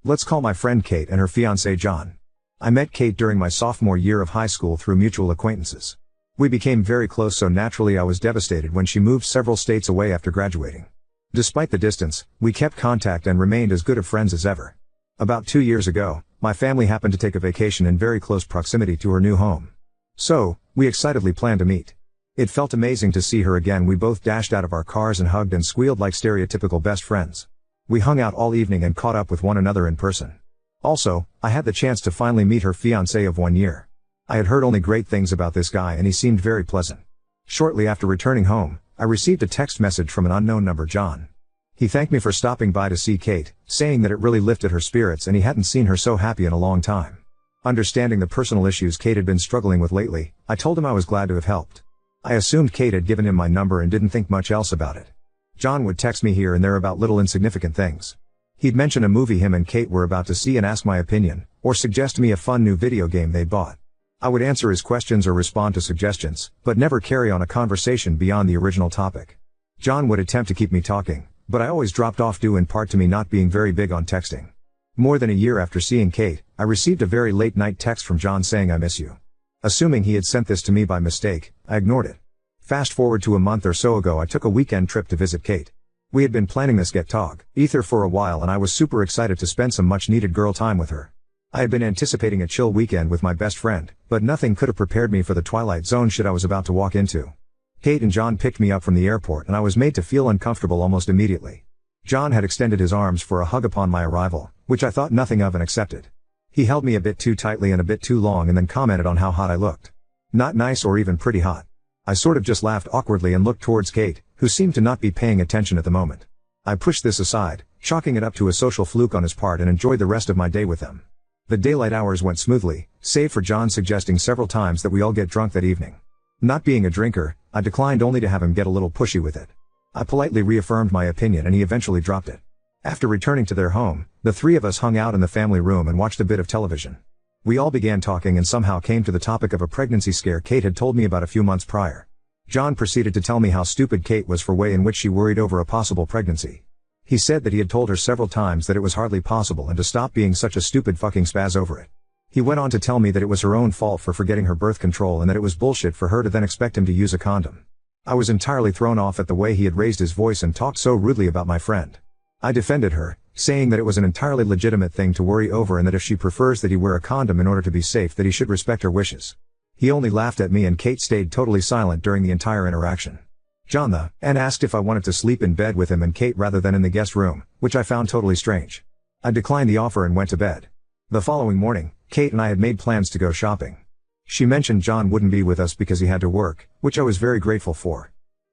Let's call my friend Kate and her fiancé John. I met Kate during my sophomore year of high school through mutual acquaintances. We became very close, so naturally I was devastated when she moved several states away after graduating. Despite the distance, we kept contact and remained as good of friends as ever. About 2 years ago, my family happened to take a vacation in very close proximity to her new home. So, we excitedly planned to meet. It felt amazing to see her again. We both dashed out of our cars and hugged and squealed like stereotypical best friends. We hung out all evening and caught up with one another in person. Also, I had the chance to finally meet her fiancé of 1 year. I had heard only great things about this guy and he seemed very pleasant. Shortly after returning home, I received a text message from an unknown number, John. He thanked me for stopping by to see Kate, saying that it really lifted her spirits and he hadn't seen her so happy in a long time. Understanding the personal issues Kate had been struggling with lately, I told him I was glad to have helped. I assumed Kate had given him my number and didn't think much else about it. John would text me here and there about little insignificant things. He'd mention a movie him and Kate were about to see and ask my opinion, or suggest to me a fun new video game they'd bought. I would answer his questions or respond to suggestions, but never carry on a conversation beyond the original topic. John would attempt to keep me talking, but I always dropped off due in part to me not being very big on texting. More than a year after seeing Kate, I received a very late night text from John saying I miss you. Assuming he had sent this to me by mistake, I ignored it. Fast forward to a month or so ago, I took a weekend trip to visit Kate. We had been planning this get-together for a while and I was super excited to spend some much needed girl time with her. I had been anticipating a chill weekend with my best friend, but nothing could have prepared me for the Twilight Zone shit I was about to walk into. Kate and John picked me up from the airport and I was made to feel uncomfortable almost immediately. John had extended his arms for a hug upon my arrival, which I thought nothing of and accepted. He held me a bit too tightly and a bit too long and then commented on how hot I looked. Not nice or even pretty hot. I sort of just laughed awkwardly and looked towards Kate, who seemed to not be paying attention at the moment. I pushed this aside, chalking it up to a social fluke on his part, and enjoyed the rest of my day with them. The daylight hours went smoothly, save for John suggesting several times that we all get drunk that evening. Not being a drinker, I declined only to have him get a little pushy with it. I politely reaffirmed my opinion and he eventually dropped it. After returning to their home, the three of us hung out in the family room and watched a bit of television. We all began talking and somehow came to the topic of a pregnancy scare Kate had told me about a few months prior. John proceeded to tell me how stupid Kate was for the way in which she worried over a possible pregnancy. He said that he had told her several times that it was hardly possible and to stop being such a stupid fucking spaz over it. He went on to tell me that it was her own fault for forgetting her birth control and that it was bullshit for her to then expect him to use a condom. I was entirely thrown off at the way he had raised his voice and talked so rudely about my friend. I defended her, saying that it was an entirely legitimate thing to worry over and that if she prefers that he wear a condom in order to be safe, that he should respect her wishes. He only laughed at me and Kate stayed totally silent during the entire interaction. John then asked if I wanted to sleep in bed with him and Kate rather than in the guest room, which I found totally strange. I declined the offer and went to bed. The following morning, Kate and I had made plans to go shopping. She mentioned John wouldn't be with us because he had to work, which I was very grateful for.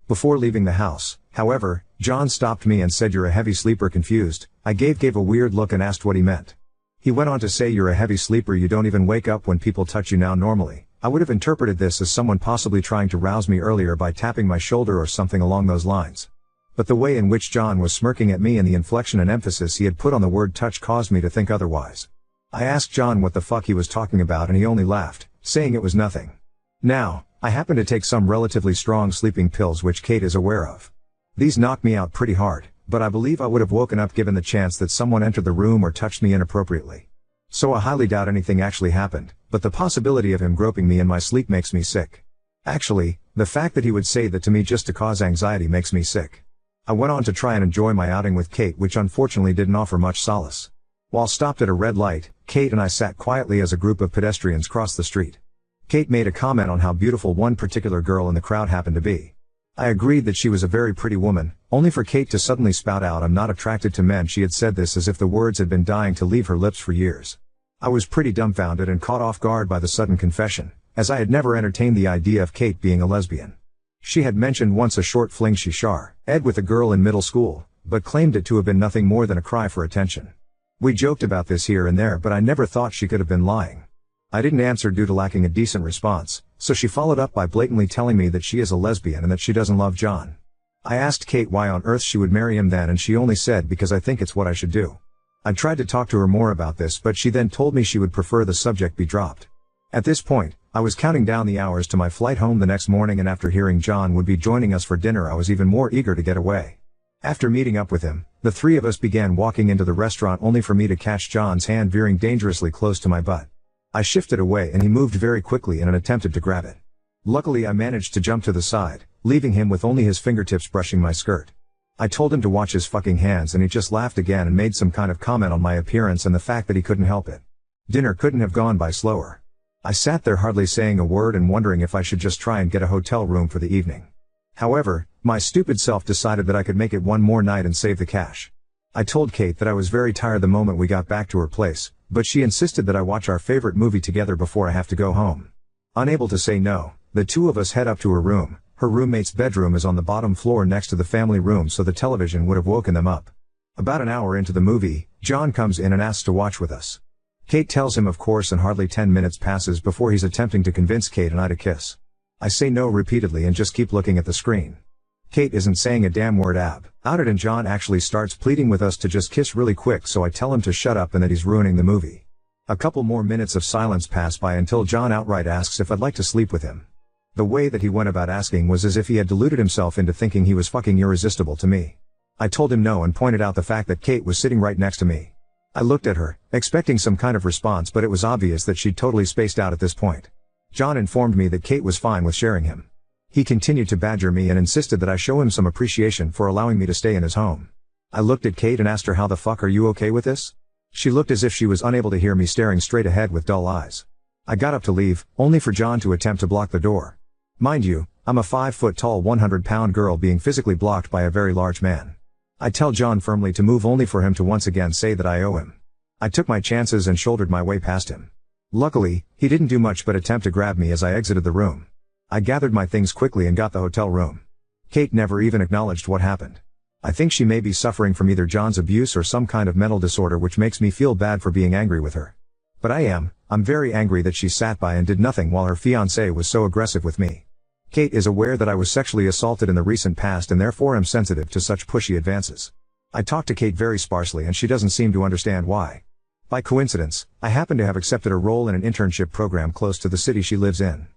Before leaving the house, however, John stopped me and said, "You're a heavy sleeper." Confused, I gave a weird look and asked what he meant. He went on to say, "You're a heavy sleeper, you don't even wake up when people touch you now. Normally, I would have interpreted this as someone possibly trying to rouse me earlier by tapping my shoulder or something along those lines. But the way in which John was smirking at me and the inflection and emphasis he had put on the word touch caused me to think otherwise. I asked John what the fuck he was talking about and he only laughed, saying it was nothing. Now, I happen to take some relatively strong sleeping pills which Kate is aware of. These knocked me out pretty hard, but I believe I would have woken up given the chance that someone entered the room or touched me inappropriately. So I highly doubt anything actually happened, but the possibility of him groping me in my sleep makes me sick. Actually, the fact that he would say that to me just to cause anxiety makes me sick. I went on to try and enjoy my outing with Kate, which unfortunately didn't offer much solace. While stopped at a red light, Kate and I sat quietly as a group of pedestrians crossed the street. Kate made a comment on how beautiful one particular girl in the crowd happened to be. I agreed that she was a very pretty woman, only for Kate to suddenly spout out, "I'm not attracted to men." She had said this as if the words had been dying to leave her lips for years. I was pretty dumbfounded and caught off guard by the sudden confession, as I had never entertained the idea of Kate being a lesbian. She had mentioned once a short fling she had with a girl in middle school, but claimed it to have been nothing more than a cry for attention. We joked about this here and there, but I never thought she could have been lying. I didn't answer due to lacking a decent response, so she followed up by blatantly telling me that she is a lesbian and that she doesn't love John. I asked Kate why on earth she would marry him then, and she only said, "Because I think it's what I should do." I tried to talk to her more about this, but she then told me she would prefer the subject be dropped. At this point, I was counting down the hours to my flight home the next morning, and after hearing John would be joining us for dinner, I was even more eager to get away. After meeting up with him, The three of us began walking into the restaurant only for me to catch John's hand veering dangerously close to my butt. I shifted away and he moved very quickly in an attempt to grab it. Luckily I managed to jump to the side, leaving him with only his fingertips brushing my skirt. I told him to watch his fucking hands and he just laughed again and made some kind of comment on my appearance and the fact that he couldn't help it. Dinner couldn't have gone by slower. I sat there hardly saying a word and wondering if I should just try and get a hotel room for the evening. However, my stupid self decided that I could make it one more night and save the cash. I told Kate that I was very tired the moment we got back to her place, but she insisted that I watch our favorite movie together before I have to go home. Unable to say no, the two of us head up to her room. Her roommate's bedroom is on the bottom floor next to the family room, so the television would have woken them up. About an hour into the movie, John comes in and asks to watch with us. Kate tells him of course, and hardly 10 minutes passes before he's attempting to convince Kate and I to kiss. I say no repeatedly and just keep looking at the screen. Kate isn't saying a damn word about it and John actually starts pleading with us to just kiss really quick, so I tell him to shut up and that he's ruining the movie. A couple more minutes of silence pass by until John outright asks if I'd like to sleep with him. The way that he went about asking was as if he had deluded himself into thinking he was fucking irresistible to me. I told him no and pointed out the fact that Kate was sitting right next to me. I looked at her, expecting some kind of response, but it was obvious that she'd totally spaced out at this point. John informed me that Kate was fine with sharing him. He continued to badger me and insisted that I show him some appreciation for allowing me to stay in his home. I looked at Kate and asked her, how the fuck are you okay with this? She looked as if she was unable to hear me staring straight ahead with dull eyes. I got up to leave, only for John to attempt to block the door. Mind you, I'm a 5-foot-tall 100-pound girl being physically blocked by a very large man. I tell John firmly to move, only for him to once again say that I owe him. I took my chances and shouldered my way past him. Luckily, he didn't do much but attempt to grab me as I exited the room. I gathered my things quickly and got the hotel room. Kate never even acknowledged what happened. I think she may be suffering from either John's abuse or some kind of mental disorder, which makes me feel bad for being angry with her. But I'm very angry that she sat by and did nothing while her fiancé was so aggressive with me. Kate is aware that I was sexually assaulted in the recent past and therefore am sensitive to such pushy advances. I talk to Kate very sparsely and she doesn't seem to understand why. By coincidence, I happen to have accepted a role in an internship program close to the city she lives in.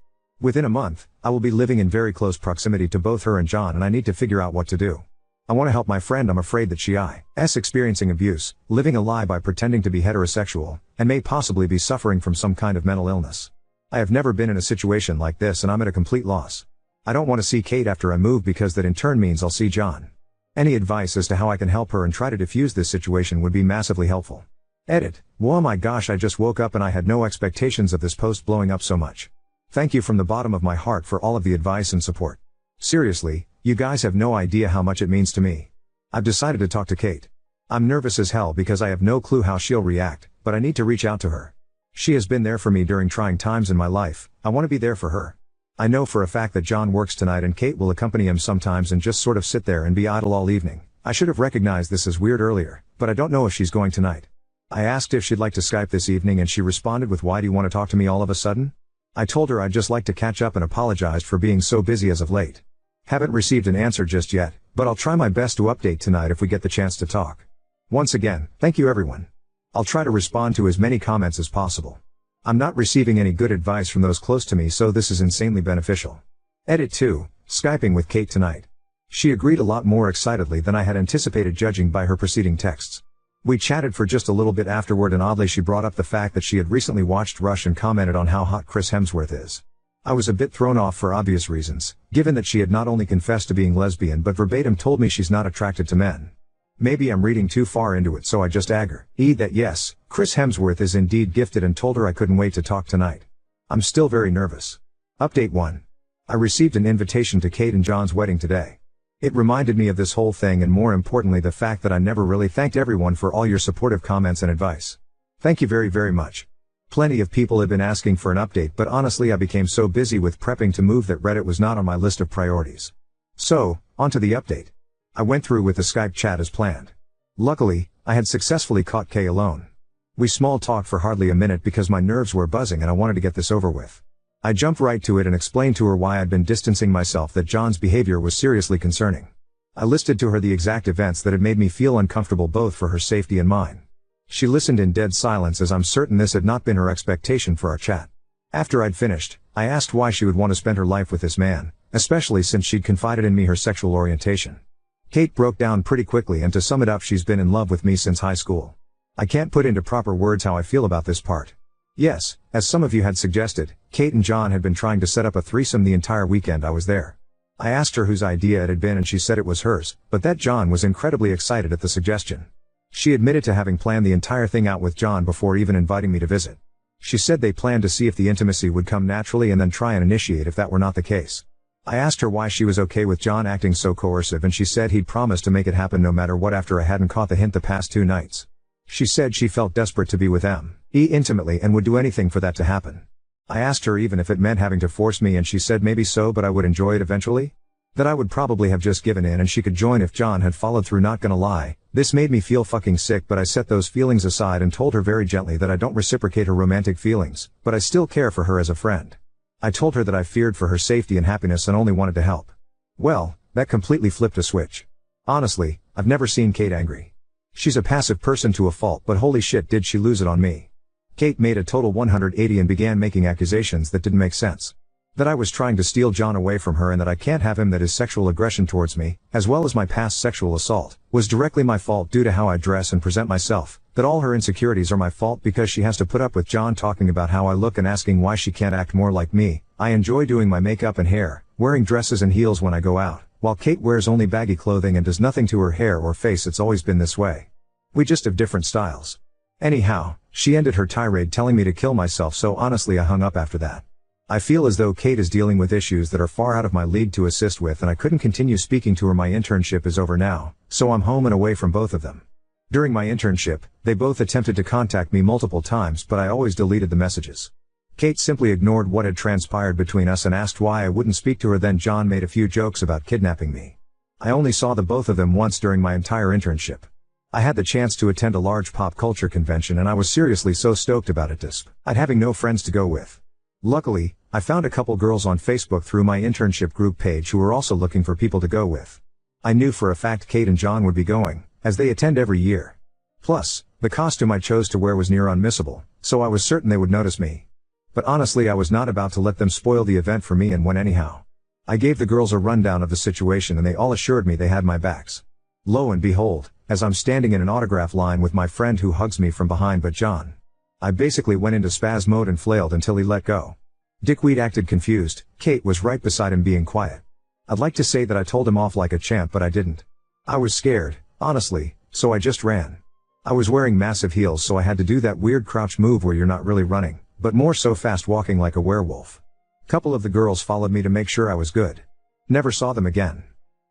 Within a month, I will be living in very close proximity to both her and John, and I need to figure out what to do. I want to help my friend. I'm afraid that she is experiencing abuse, living a lie by pretending to be heterosexual, and may possibly be suffering from some kind of mental illness. I have never been in a situation like this and I'm at a complete loss. I don't want to see Kate after I move because that in turn means I'll see John. Any advice as to how I can help her and try to diffuse this situation would be massively helpful. Edit. Oh my gosh, I just woke up and I had no expectations of this post blowing up so much. Thank you from the bottom of my heart for all of the advice and support. Seriously, you guys have no idea how much it means to me. I've decided to talk to Kate. I'm nervous as hell because I have no clue how she'll react, but I need to reach out to her. She has been there for me during trying times in my life. I want to be there for her. I know for a fact that John works tonight and Kate will accompany him sometimes and just sort of sit there and be idle all evening. I should have recognized this as weird earlier, but I don't know if she's going tonight. I asked if she'd like to Skype this evening and she responded with, "Why do you want to talk to me all of a sudden?" I told her I'd just like to catch up and apologized for being so busy as of late. Haven't received an answer just yet, but I'll try my best to update tonight if we get the chance to talk. Once again, thank you everyone. I'll try to respond to as many comments as possible. I'm not receiving any good advice from those close to me, so this is insanely beneficial. Edit 2, Skyping with Kate tonight. She agreed a lot more excitedly than I had anticipated judging by her preceding texts. We chatted for just a little bit afterward and oddly she brought up the fact that she had recently watched Rush and commented on how hot Chris Hemsworth is. I was a bit thrown off for obvious reasons, given that she had not only confessed to being lesbian but verbatim told me she's not attracted to men. Maybe I'm reading too far into it, so I just agreed that yes, Chris Hemsworth is indeed gifted and told her I couldn't wait to talk tonight. I'm still very nervous. Update 1. I received an invitation to Kate and John's wedding today. It reminded me of this whole thing and more importantly the fact that I never really thanked everyone for all your supportive comments and advice. Thank you very, very much. Plenty of people have been asking for an update, but honestly I became so busy with prepping to move that Reddit was not on my list of priorities. So, on to the update. I went through with the Skype chat as planned. Luckily, I had successfully caught Kay alone. We small talked for hardly a minute because my nerves were buzzing and I wanted to get this over with. I jumped right to it and explained to her why I'd been distancing myself, that John's behavior was seriously concerning. I listed to her the exact events that had made me feel uncomfortable both for her safety and mine. She listened in dead silence, as I'm certain this had not been her expectation for our chat. After I'd finished, I asked why she would want to spend her life with this man, especially since she'd confided in me her sexual orientation. Kate broke down pretty quickly, and to sum it up, she's been in love with me since high school. I can't put into proper words how I feel about this part. Yes, as some of you had suggested, Kate and John had been trying to set up a threesome the entire weekend I was there. I asked her whose idea it had been and she said it was hers, but that John was incredibly excited at the suggestion. She admitted to having planned the entire thing out with John before even inviting me to visit. She said they planned to see if the intimacy would come naturally and then try and initiate if that were not the case. I asked her why she was okay with John acting so coercive, and she said he'd promised to make it happen no matter what after I hadn't caught the hint the past 2 nights. She said she felt desperate to be with me intimately and would do anything for that to happen. I asked her even if it meant having to force me, and she said maybe so, but I would enjoy it eventually. That I would probably have just given in and she could join if John had followed through. Not gonna lie, this made me feel fucking sick, but I set those feelings aside and told her very gently that I don't reciprocate her romantic feelings, but I still care for her as a friend. I told her that I feared for her safety and happiness and only wanted to help. Well, that completely flipped a switch. Honestly, I've never seen Kate angry. She's a passive person to a fault, but holy shit did she lose it on me. Kate made a total 180 and began making accusations that didn't make sense. That I was trying to steal John away from her and that I can't have him, that his sexual aggression towards me, as well as my past sexual assault, was directly my fault due to how I dress and present myself, that all her insecurities are my fault because she has to put up with John talking about how I look and asking why she can't act more like me. I enjoy doing my makeup and hair, wearing dresses and heels when I go out, while Kate wears only baggy clothing and does nothing to her hair or face. It's always been this way. We just have different styles. Anyhow, she ended her tirade telling me to kill myself, so honestly I hung up after that. I feel as though Kate is dealing with issues that are far out of my league to assist with, and I couldn't continue speaking to her. My internship is over now, so I'm home and away from both of them. During my internship, they both attempted to contact me multiple times, but I always deleted the messages. Kate simply ignored what had transpired between us and asked why I wouldn't speak to her. Then John made a few jokes about kidnapping me. I only saw the both of them once during my entire internship. I had the chance to attend a large pop culture convention and I was seriously so stoked about it despite having no friends to go with. Luckily, I found a couple girls on Facebook through my internship group page who were also looking for people to go with. I knew for a fact Kate and John would be going, as they attend every year. Plus, the costume I chose to wear was near unmissable, so I was certain they would notice me. But honestly, I was not about to let them spoil the event for me and went anyhow. I gave the girls a rundown of the situation and they all assured me they had my backs. Lo and behold, as I'm standing in an autograph line with my friend who hugs me from behind but John, I basically went into spaz mode and flailed until he let go. Dickweed acted confused. Kate was right beside him being quiet. I'd like to say that I told him off like a champ, but I didn't. I was scared, honestly, so I just ran. I was wearing massive heels, so I had to do that weird crouch move where you're not really running, but more so fast walking like a werewolf. Couple of the girls followed me to make sure I was good. Never saw them again.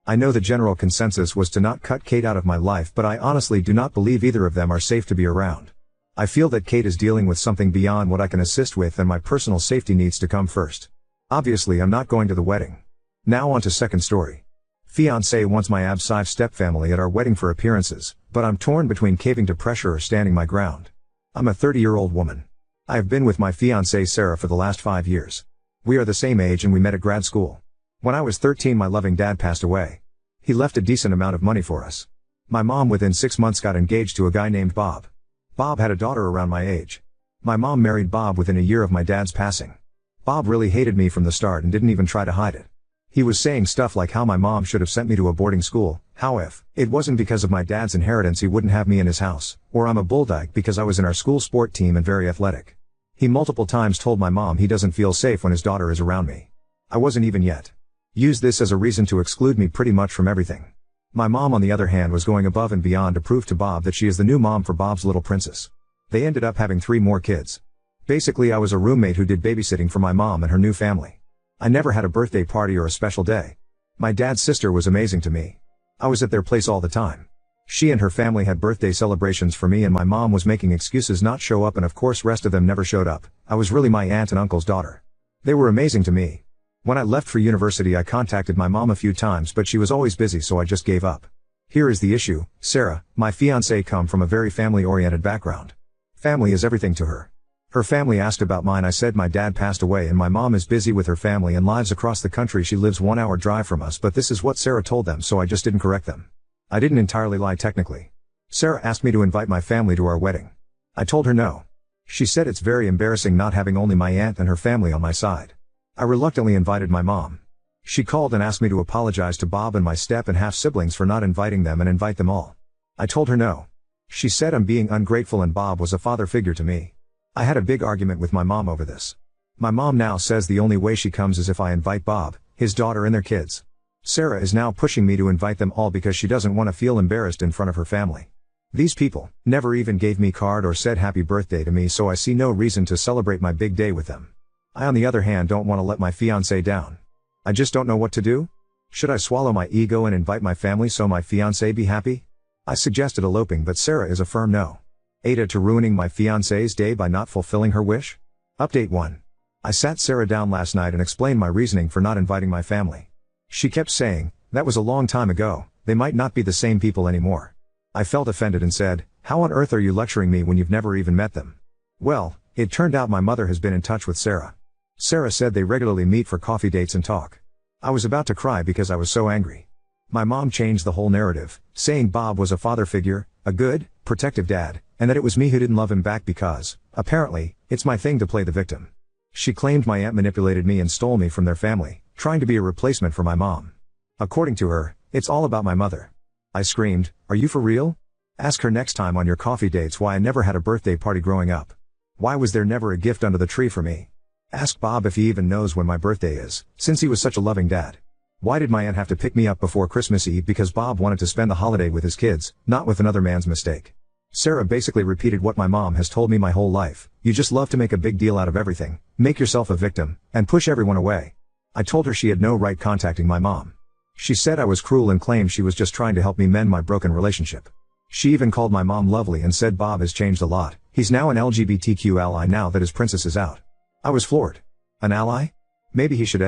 I know the general consensus was to not cut Kate out of my life, but I honestly do not believe either of them are safe to be around. I feel that Kate is dealing with something beyond what I can assist with, and my personal safety needs to come first. Obviously I'm not going to the wedding. Now on to second story. Fiancé wants my abseive stepfamily at our wedding for appearances, but I'm torn between caving to pressure or standing my ground. I'm a 30-year-old woman. I have been with my fiancée Sarah for the last 5 years. We are the same age and we met at grad school. When I was 13 my loving dad passed away. He left a decent amount of money for us. My mom within 6 months got engaged to a guy named Bob. Bob had a daughter around my age. My mom married Bob within a year of my dad's passing. Bob really hated me from the start and didn't even try to hide it. He was saying stuff like how my mom should have sent me to a boarding school, how if it wasn't because of my dad's inheritance he wouldn't have me in his house, or I'm a bulldyke because I was in our school sport team and very athletic. He multiple times told my mom he doesn't feel safe when his daughter is around me. I wasn't even yet. Used this as a reason to exclude me pretty much from everything. My mom on the other hand was going above and beyond to prove to Bob that she is the new mom for Bob's little princess. They ended up having 3 more kids. Basically I was a roommate who did babysitting for my mom and her new family. I never had a birthday party or a special day. My dad's sister was amazing to me. I was at their place all the time. She and her family had birthday celebrations for me and my mom was making excuses not show up, and of course rest of them never showed up. I was really my aunt and uncle's daughter. They were amazing to me. When I left for university I contacted my mom a few times but she was always busy, so I just gave up. Here is the issue. Sarah, my fiancée, come from a very family-oriented background. Family is everything to her. Her family asked about mine. I said my dad passed away and my mom is busy with her family and lives across the country. She lives 1 hour drive from us, but this is what Sarah told them, so I just didn't correct them. I didn't entirely lie technically. Sarah asked me to invite my family to our wedding. I told her no. She said it's very embarrassing not having only my aunt and her family on my side. I reluctantly invited my mom. She called and asked me to apologize to Bob and my step and half siblings for not inviting them and invite them all. I told her no. She said I'm being ungrateful and Bob was a father figure to me. I had a big argument with my mom over this. My mom now says the only way she comes is if I invite Bob, his daughter and their kids. Sarah is now pushing me to invite them all because she doesn't want to feel embarrassed in front of her family. These people never even gave me card or said happy birthday to me, so I see no reason to celebrate my big day with them. I on the other hand don't want to let my fiancé down. I just don't know what to do. Should I swallow my ego and invite my family so my fiancé be happy? I suggested eloping, but Sarah is a firm no. Ada to ruining my fiancé's day by not fulfilling her wish? Update 1. I sat Sarah down last night and explained my reasoning for not inviting my family. She kept saying, that was a long time ago, they might not be the same people anymore. I felt offended and said, how on earth are you lecturing me when you've never even met them? Well, it turned out my mother has been in touch with Sarah. Sarah said they regularly meet for coffee dates and talk. I was about to cry because I was so angry. My mom changed the whole narrative, saying Bob was a father figure, a good, protective dad, and that it was me who didn't love him back because, apparently, it's my thing to play the victim. She claimed my aunt manipulated me and stole me from their family, trying to be a replacement for my mom. According to her, it's all about my mother. I screamed, are you for real? Ask her next time on your coffee dates why I never had a birthday party growing up. Why was there never a gift under the tree for me? Ask Bob if he even knows when my birthday is, since he was such a loving dad. Why did my aunt have to pick me up before Christmas Eve because Bob wanted to spend the holiday with his kids, not with another man's mistake? Sarah basically repeated what my mom has told me my whole life. You just love to make a big deal out of everything, make yourself a victim, and push everyone away. I told her she had no right contacting my mom. She said I was cruel and claimed she was just trying to help me mend my broken relationship. She even called my mom lovely and said Bob has changed a lot. He's now an LGBTQ ally now that his princess is out. I was floored. An ally? Maybe he should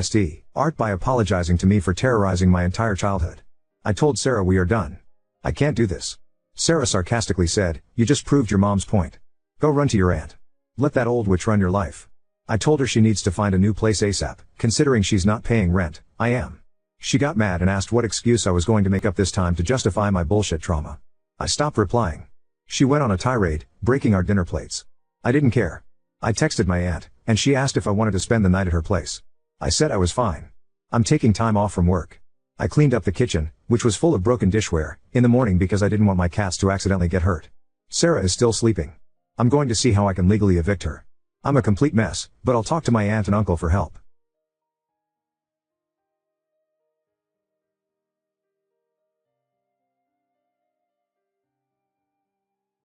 art by apologizing to me for terrorizing my entire childhood. I told Sarah we are done. I can't do this. Sarah sarcastically said, you just proved your mom's point. Go run to your aunt. Let that old witch run your life. I told her she needs to find a new place ASAP, considering she's not paying rent. I am. She got mad and asked what excuse I was going to make up this time to justify my bullshit trauma. I stopped replying. She went on a tirade, breaking our dinner plates. I didn't care. I texted my aunt, and she asked if I wanted to spend the night at her place. I said I was fine. I'm taking time off from work. I cleaned up the kitchen, which was full of broken dishware, in the morning because I didn't want my cats to accidentally get hurt. Sarah is still sleeping. I'm going to see how I can legally evict her. I'm a complete mess, but I'll talk to my aunt and uncle for help.